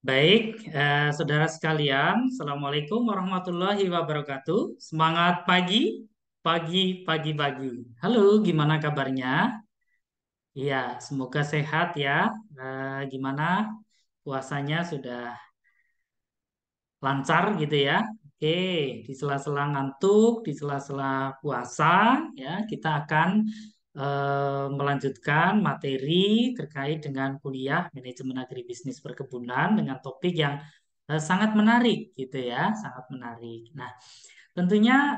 Baik, saudara sekalian, Assalamualaikum warahmatullahi wabarakatuh. Semangat pagi, pagi, pagi, pagi. Halo, gimana kabarnya? Iya, semoga sehat ya. Gimana puasanya sudah lancar gitu ya? Oke, di sela-sela ngantuk, di sela-sela puasa, ya kita akan melanjutkan materi terkait dengan kuliah manajemen agribisnis perkebunan dengan topik yang sangat menarik gitu ya, sangat menarik. Nah, tentunya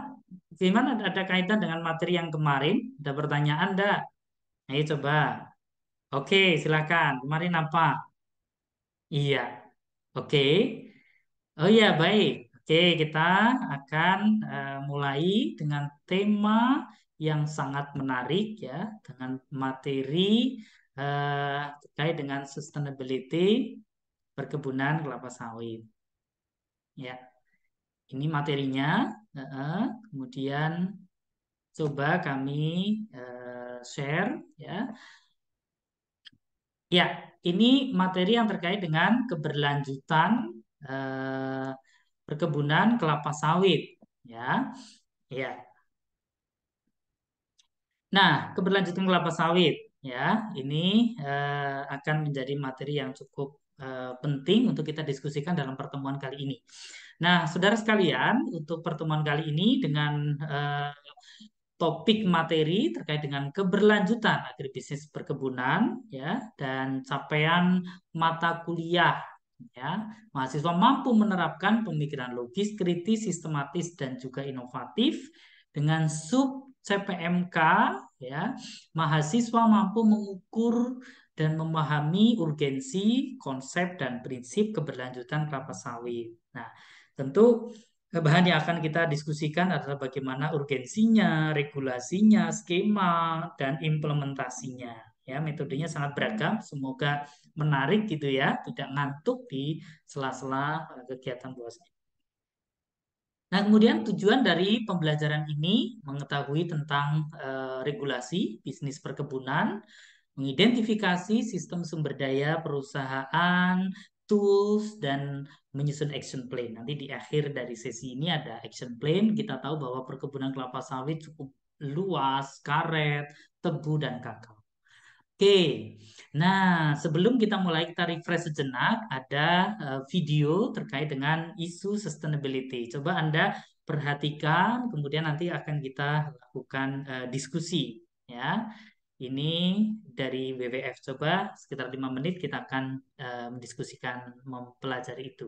gimana ada kaitan dengan materi yang kemarin? Ada pertanyaan enggak? Ayo coba. Oke, silakan. Kemarin apa? Iya. Oke. Oh iya, baik. Oke, kita akan mulai dengan tema yang sangat menarik ya, dengan materi terkait dengan sustainability perkebunan kelapa sawit. Ya, ini materinya. Kemudian coba kami share ya. Ya, ini materi yang terkait dengan keberlanjutan eh, perkebunan kelapa sawit ya. Ya. Nah, keberlanjutan kelapa sawit ya, ini akan menjadi materi yang cukup penting untuk kita diskusikan dalam pertemuan kali ini. Nah, saudara sekalian, untuk pertemuan kali ini dengan topik materi terkait dengan keberlanjutan agribisnis perkebunan ya dan capaian mata kuliah ya, mahasiswa mampu menerapkan pemikiran logis, kritis, sistematis dan juga inovatif dengan sub CPMK ya. Mahasiswa mampu mengukur dan memahami urgensi, konsep dan prinsip keberlanjutan kelapa sawit. Nah, tentu bahan yang akan kita diskusikan adalah bagaimana urgensinya, regulasinya, skema, dan implementasinya. Ya, metodenya sangat beragam. Semoga menarik gitu ya, tidak ngantuk di sela-sela kegiatan dosen. Nah, kemudian tujuan dari pembelajaran ini mengetahui tentang regulasi bisnis perkebunan, mengidentifikasi sistem sumber daya perusahaan, tools, dan menyusun action plan. Nanti di akhir dari sesi ini ada action plan. Kita tahu bahwa perkebunan kelapa sawit cukup luas, karet, tebu, dan kakao. Oke, nah sebelum kita mulai kita refresh sejenak, ada video terkait dengan isu sustainability. Coba Anda perhatikan, kemudian nanti akan kita lakukan diskusi. Ya, ini dari WWF. Coba sekitar 5 menit kita akan mendiskusikan, mempelajari itu.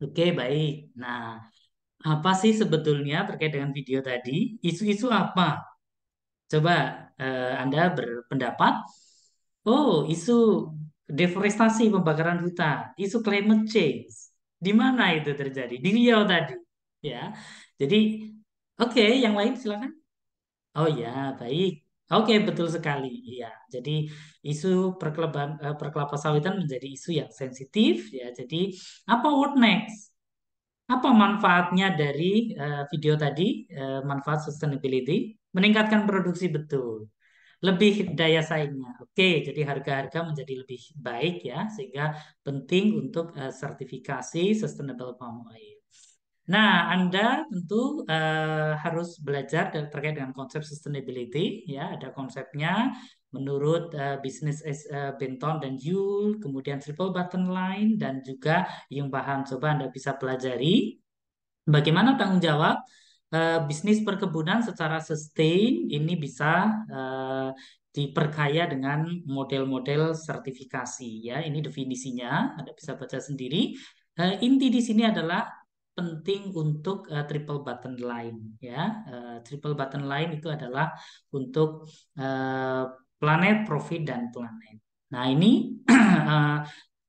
Oke, baik. Nah, apa sih sebetulnya terkait dengan video tadi? Isu-isu apa? Coba Anda berpendapat. Oh, isu deforestasi, pembakaran hutan, isu climate change. Di mana itu terjadi? Di Riau tadi. Ya. Jadi, oke, yang lain silakan. Oh ya, baik. Oke, betul sekali. Iya. Jadi isu perkelapa sawitan menjadi isu yang sensitif ya. Jadi apa what next? Apa manfaatnya dari video tadi? Manfaat sustainability, meningkatkan produksi betul, lebih daya saingnya. Oke, jadi harga-harga menjadi lebih baik ya, sehingga penting untuk sertifikasi sustainable palm oil. Nah, Anda tentu harus belajar terkait dengan konsep sustainability ya, ada konsepnya menurut bisnis Benton dan Yule, kemudian triple bottom line dan juga Yung Bahan. Coba Anda bisa pelajari bagaimana tanggung jawab bisnis perkebunan secara sustain ini bisa eh, diperkaya dengan model-model sertifikasi ya. Ini definisinya, Anda bisa baca sendiri. Inti di sini adalah penting untuk triple button line ya. Triple button line itu adalah untuk eh, planet, profit dan planet. Nah, ini eh,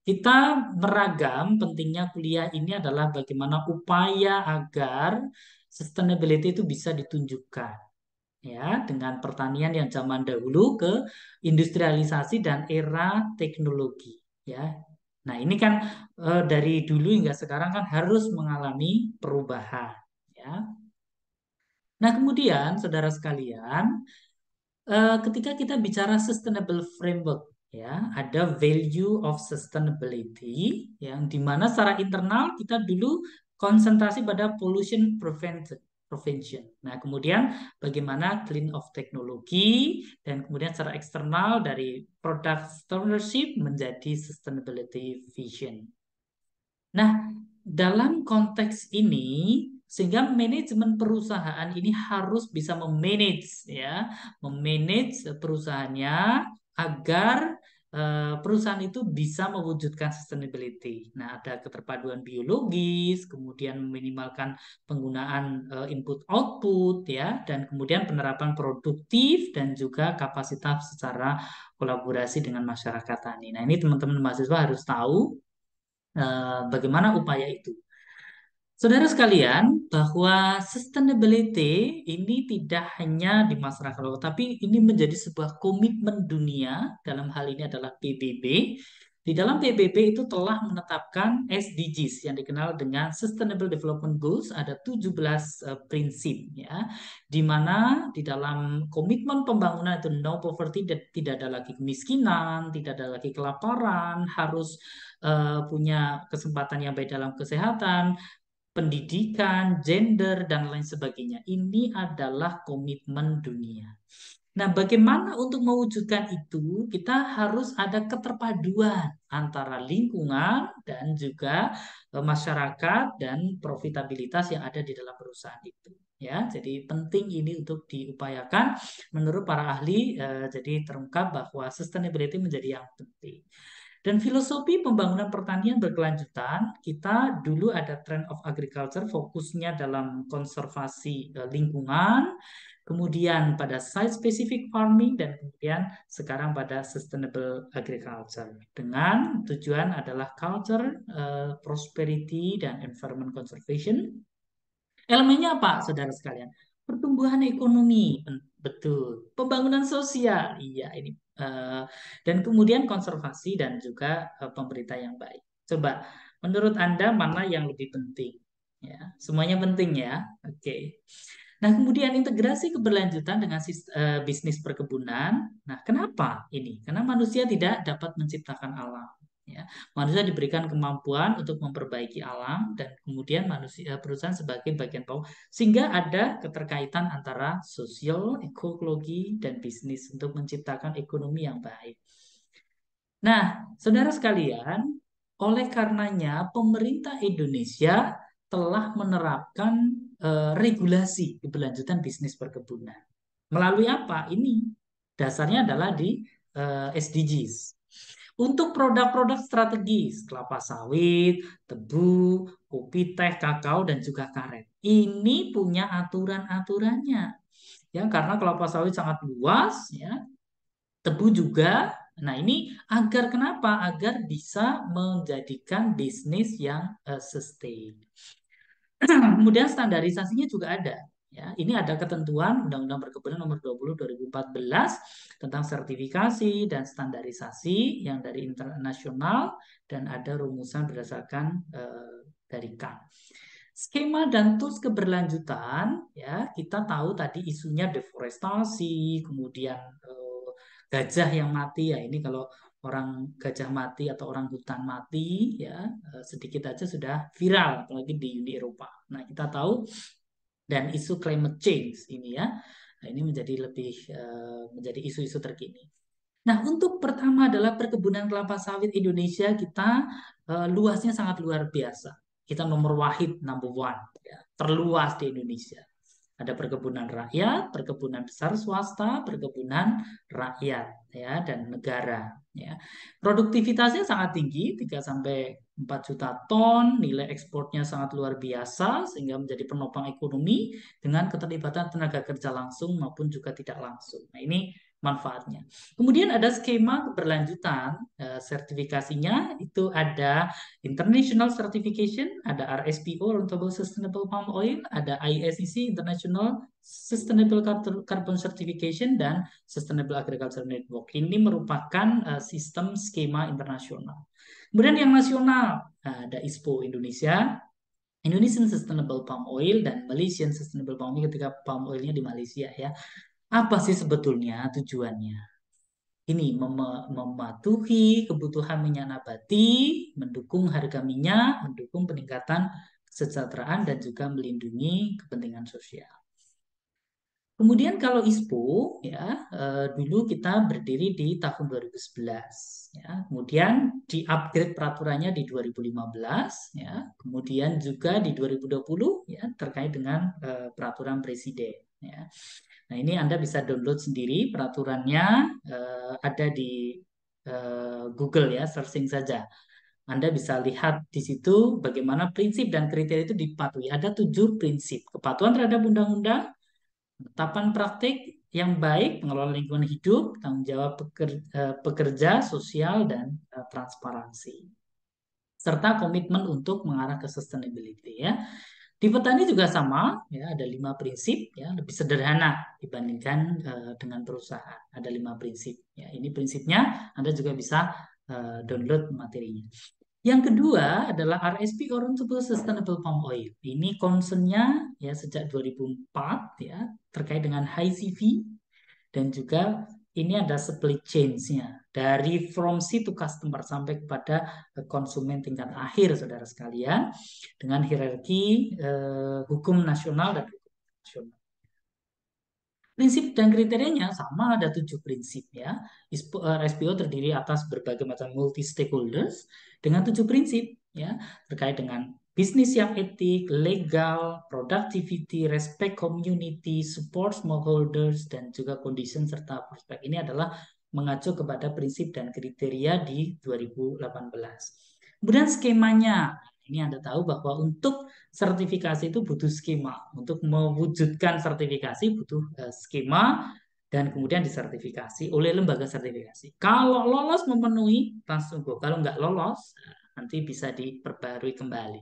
kita meragam pentingnya kuliah ini adalah bagaimana upaya agar sustainability itu bisa ditunjukkan ya dengan pertanian yang zaman dahulu ke industrialisasi dan era teknologi ya. Nah, ini kan dari dulu hingga sekarang kan harus mengalami perubahan ya. Nah, kemudian saudara sekalian, ketika kita bicara sustainable framework ya ada value of sustainability yang dimana secara internal kita dulu konsentrasi pada pollution prevention. Nah, kemudian bagaimana clean of teknologi dan kemudian secara eksternal dari product stewardship menjadi sustainability vision. Nah, dalam konteks ini, sehingga manajemen perusahaan ini harus bisa memanage ya, memanage perusahaannya agar perusahaan itu bisa mewujudkan sustainability. Nah, ada keterpaduan biologis, kemudian meminimalkan penggunaan input output ya, dan kemudian penerapan produktif dan juga kapasitas secara kolaborasi dengan masyarakat tani. Nah, ini teman-teman mahasiswa harus tahu bagaimana upaya itu. Saudara sekalian, bahwa sustainability ini tidak hanya di masyarakat lokal, tapi ini menjadi sebuah komitmen dunia, dalam hal ini adalah PBB. Di dalam PBB itu telah menetapkan SDGs yang dikenal dengan Sustainable Development Goals, ada 17 prinsip ya, di mana di dalam komitmen pembangunan itu no poverty, tidak ada lagi kemiskinan, tidak ada lagi kelaparan, harus punya kesempatan yang baik dalam kesehatan, pendidikan, gender, dan lain sebagainya. Ini adalah komitmen dunia. Nah, bagaimana untuk mewujudkan itu? Kita harus ada keterpaduan antara lingkungan dan juga masyarakat dan profitabilitas yang ada di dalam perusahaan itu. Ya, jadi penting ini untuk diupayakan. Menurut para ahli, jadi terungkap bahwa sustainability menjadi yang penting. Dan filosofi pembangunan pertanian berkelanjutan, kita dulu ada trend of agriculture, fokusnya dalam konservasi lingkungan, kemudian pada site specific farming, dan kemudian sekarang pada sustainable agriculture. Dengan tujuan adalah culture, prosperity, dan environment conservation. Elemennya apa, saudara sekalian? Pertumbuhan ekonomi, betul. Pembangunan sosial, iya ini. Eh, dan kemudian konservasi dan juga pemerintah yang baik. Coba, menurut Anda mana yang lebih penting? Ya, semuanya penting ya. Oke. Nah, kemudian integrasi keberlanjutan dengan bisnis perkebunan. Nah, kenapa ini? Karena manusia tidak dapat menciptakan alam. Ya, manusia diberikan kemampuan untuk memperbaiki alam dan kemudian manusia perusahaan sebagai bagian bawah sehingga ada keterkaitan antara sosial, ekologi dan bisnis untuk menciptakan ekonomi yang baik. Nah, saudara sekalian, oleh karenanya pemerintah Indonesia telah menerapkan regulasi keberlanjutan bisnis perkebunan. Melalui apa? Ini dasarnya adalah di SDGs. Untuk produk-produk strategis, kelapa sawit, tebu, kopi, teh, kakao, dan juga karet. Ini punya aturan-aturannya. Ya, karena kelapa sawit sangat luas, ya, tebu juga. Nah, ini agar kenapa? Agar bisa menjadikan bisnis yang sustain. Kemudian standarisasinya juga ada. Ya, ini ada ketentuan Undang-Undang Perkebunan Nomor 20 2014 tentang sertifikasi dan standarisasi yang dari internasional dan ada rumusan berdasarkan dari KAN. Skema dan tools keberlanjutan, ya kita tahu tadi isunya deforestasi, kemudian gajah yang mati, ya ini kalau orang gajah mati atau orang hutan mati, ya sedikit aja sudah viral, apalagi di Uni Eropa. Nah kita tahu dan isu climate change ini ya, nah, ini menjadi lebih menjadi isu-isu terkini. Nah, untuk pertama adalah perkebunan kelapa sawit Indonesia kita luasnya sangat luar biasa. Kita nomor wahid, number one, ya, terluas di Indonesia. Ada perkebunan rakyat, perkebunan besar swasta, perkebunan rakyat, ya, dan negara. Ya. Produktivitasnya sangat tinggi, 3 sampai 4 juta ton, nilai ekspornya sangat luar biasa, sehingga menjadi penopang ekonomi dengan keterlibatan tenaga kerja langsung maupun juga tidak langsung. Nah, ini manfaatnya. Kemudian ada skema keberlanjutan, sertifikasinya itu ada International Certification, ada RSPO Rentable Sustainable Palm Oil, ada ISCC International Sustainable Carbon Certification, dan Sustainable Agriculture Network. Ini merupakan sistem skema internasional. Kemudian yang nasional, ada ISPO Indonesia, Indonesian Sustainable Palm Oil, dan Malaysian Sustainable Palm Oil ketika palm oilnya di Malaysia ya. Apa sih sebetulnya tujuannya? Ini mematuhi kebutuhan minyak nabati, mendukung harga minyak, mendukung peningkatan kesejahteraan, dan juga melindungi kepentingan sosial. Kemudian kalau ISPO ya dulu kita berdiri di tahun 2011 ya. Kemudian di-upgrade peraturannya di 2015 ya. Kemudian juga di 2020 ya terkait dengan peraturan presiden ya. Nah, ini Anda bisa download sendiri peraturannya, ada di Google ya, searching saja. Anda bisa lihat di situ bagaimana prinsip dan kriteria itu dipatuhi. Ada 7 prinsip. Kepatuhan terhadap undang-undang, penetapan praktik yang baik, pengelolaan lingkungan hidup, tanggung jawab pekerja, sosial, dan transparansi. Serta komitmen untuk mengarah ke sustainability ya. Di petani juga sama, ya ada 5 prinsip, ya lebih sederhana dibandingkan dengan perusahaan. Ada 5 prinsip. Ya, ini prinsipnya Anda juga bisa download materinya. Yang kedua adalah RSP Renewable Sustainable Palm Oil. Ini concernnya ya sejak 2004 ya terkait dengan high CV, dan juga ini ada supply chain-nya dari from seed to customer sampai kepada konsumen tingkat akhir, saudara sekalian, dengan hierarki hukum nasional dan hukum nasional. Prinsip dan kriterianya sama, ada 7 prinsip ya. SPO terdiri atas berbagai macam multi stakeholders dengan 7 prinsip ya terkait dengan bisnis yang etik, legal, productivity, respect community, support smallholders, dan juga condition serta prospek. Ini adalah mengacu kepada prinsip dan kriteria di 2018. Kemudian skemanya, ini Anda tahu bahwa untuk sertifikasi itu butuh skema. Untuk mewujudkan sertifikasi butuh skema dan kemudian disertifikasi oleh lembaga sertifikasi. Kalau lolos memenuhi langsung go. Kalau nggak lolos nanti bisa diperbarui kembali.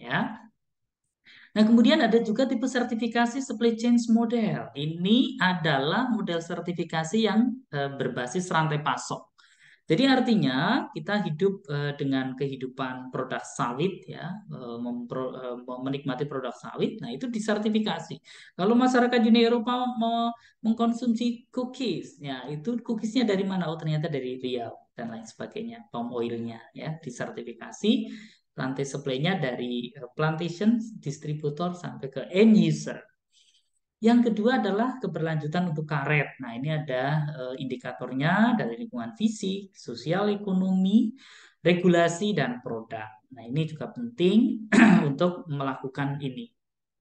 Ya. Nah, kemudian ada juga tipe sertifikasi supply chain model. Ini adalah model sertifikasi yang berbasis rantai pasok. Jadi artinya kita hidup dengan kehidupan produk sawit ya, menikmati produk sawit. Nah, itu disertifikasi. Kalau masyarakat Uni Eropa mau mengkonsumsi cookies, ya itu cookiesnya dari mana? Oh, ternyata dari Riau dan lain sebagainya. Palm oilnya ya disertifikasi. Rantai supply-nya dari plantation, distributor sampai ke end user. Yang kedua adalah keberlanjutan untuk karet. Nah, ini ada indikatornya dari lingkungan fisik, sosial ekonomi, regulasi, dan produk. Nah, ini juga penting untuk melakukan ini.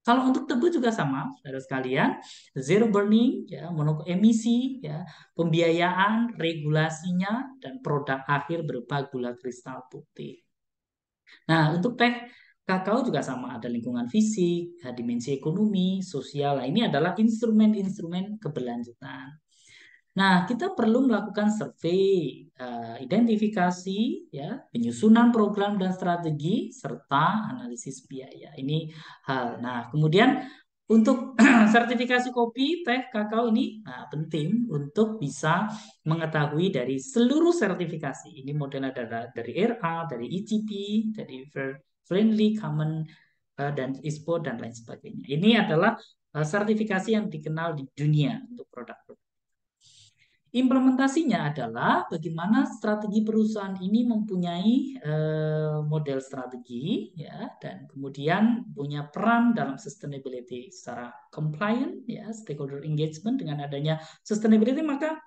Kalau untuk tebu juga sama, saudara sekalian, zero burning, ya, emisi, ya, pembiayaan, regulasinya, dan produk akhir berupa gula kristal putih. Nah, untuk teh kakao juga sama, ada lingkungan fisik, dimensi ekonomi, sosial. Nah, ini adalah instrumen-instrumen keberlanjutan. Nah, kita perlu melakukan survei, identifikasi, ya, penyusunan program dan strategi, serta analisis biaya. Ini hal. Nah, kemudian untuk sertifikasi kopi, teh, kakao ini penting untuk bisa mengetahui dari seluruh sertifikasi. Ini modelnya dari RA, dari ECP, dari Friendly, Common, dan ISPO, dan lain sebagainya. Ini adalah sertifikasi yang dikenal di dunia untuk produk-produk. Implementasinya adalah bagaimana strategi perusahaan ini mempunyai model strategi, ya, dan kemudian punya peran dalam sustainability secara compliant, ya, stakeholder engagement. Dengan adanya sustainability maka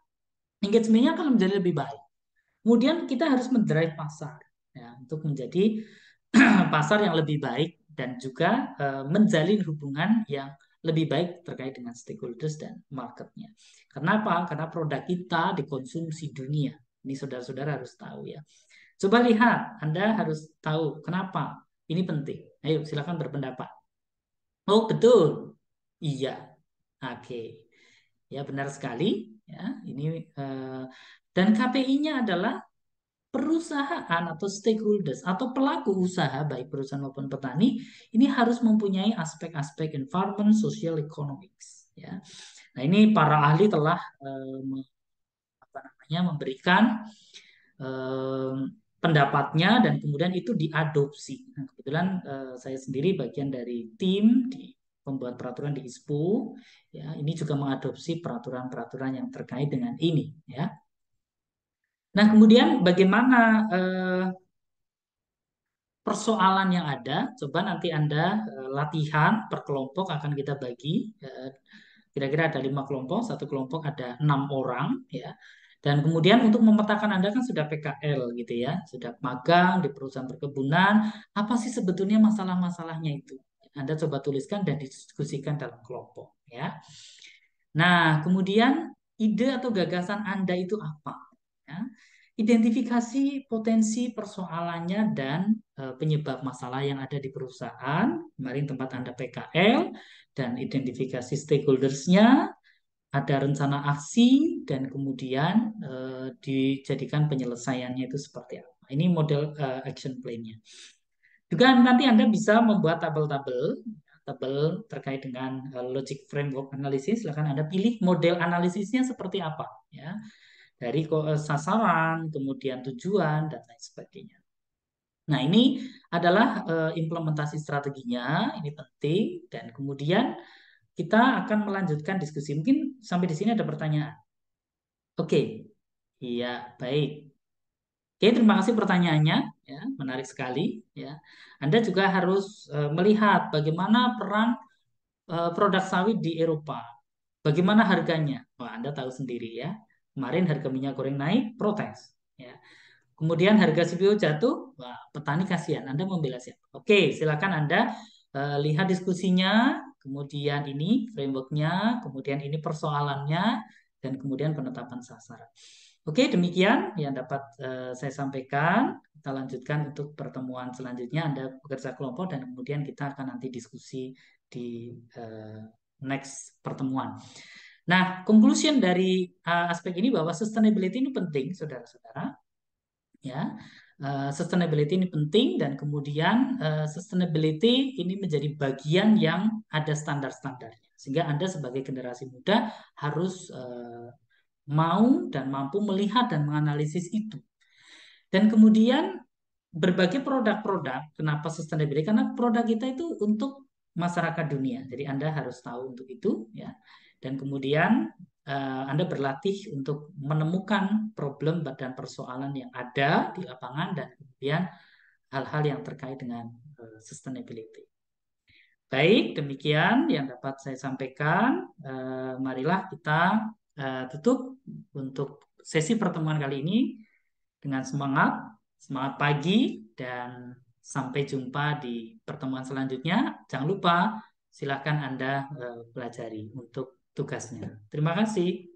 engagementnya akan menjadi lebih baik. Kemudian kita harus mendrive pasar, ya, untuk menjadi pasar yang lebih baik dan juga menjalin hubungan yang lebih baik terkait dengan stakeholders dan marketnya. Kenapa? Karena produk kita dikonsumsi dunia. Ini saudara-saudara harus tahu, ya. Coba lihat, Anda harus tahu kenapa ini penting. Ayo, silakan berpendapat. Oh, betul. Iya. Oke. Ya, benar sekali. Ya, ini dan KPI-nya adalah perusahaan atau stakeholders atau pelaku usaha baik perusahaan maupun petani ini harus mempunyai aspek-aspek environment, social, economics, ya. Nah, ini para ahli telah memberikan eh, pendapatnya dan kemudian itu diadopsi. Nah, kebetulan saya sendiri bagian dari tim di pembuat peraturan di ISPO, ya. Ini juga mengadopsi peraturan-peraturan yang terkait dengan ini, ya. Nah, kemudian bagaimana persoalan yang ada, coba nanti Anda latihan per kelompok akan kita bagi. Kira-kira ada 5 kelompok, satu kelompok ada 6 orang, ya. Dan kemudian untuk memetakan Anda kan sudah PKL gitu, ya, sudah magang di perusahaan perkebunan. Apa sih sebetulnya masalah-masalahnya itu? Anda coba tuliskan dan diskusikan dalam kelompok, ya. Nah, kemudian ide atau gagasan Anda itu apa? Ya. Identifikasi potensi persoalannya dan penyebab masalah yang ada di perusahaan. Kemarin tempat Anda PKL dan identifikasi stakeholders-nya, ada rencana aksi dan kemudian dijadikan penyelesaiannya itu seperti apa. Ini model action plan-nya. Juga nanti Anda bisa membuat tabel terkait dengan logic framework analysis. Silakan Anda pilih model analisisnya seperti apa, ya. Dari sasaran, kemudian tujuan dan lain sebagainya. Nah, ini adalah implementasi strateginya, ini penting dan kemudian kita akan melanjutkan diskusi. Mungkin sampai di sini ada pertanyaan. Oke. Iya, baik. Oke, terima kasih pertanyaannya, ya, menarik sekali, ya. Anda juga harus melihat bagaimana peran produk sawit di Eropa. Bagaimana harganya? Wah, Anda tahu sendiri, ya. Kemarin harga minyak goreng naik, protes, ya. Kemudian harga CPO jatuh, wah, petani kasihan. Anda membela siapa? Oke, silakan Anda lihat diskusinya, kemudian ini frameworknya, kemudian ini persoalannya, dan kemudian penetapan sasaran. Oke, demikian yang dapat saya sampaikan. Kita lanjutkan untuk pertemuan selanjutnya. Anda bekerja kelompok dan kemudian kita akan nanti diskusi di next pertemuan. Nah, conclusion dari aspek ini bahwa sustainability ini penting, saudara-saudara, ya. Sustainability ini penting dan kemudian sustainability ini menjadi bagian yang ada standar-standarnya, sehingga Anda sebagai generasi muda harus mau dan mampu melihat dan menganalisis itu. Dan kemudian berbagai produk-produk, kenapa sustainability? Karena produk kita itu untuk masyarakat dunia. Jadi Anda harus tahu untuk itu, ya. Dan kemudian Anda berlatih untuk menemukan problem dan persoalan yang ada di lapangan dan kemudian hal-hal yang terkait dengan sustainability. Baik, demikian yang dapat saya sampaikan. Marilah kita tutup untuk sesi pertemuan kali ini dengan semangat, semangat pagi, dan sampai jumpa di pertemuan selanjutnya. Jangan lupa Silahkan Anda pelajari untuk tugasnya. Terima kasih.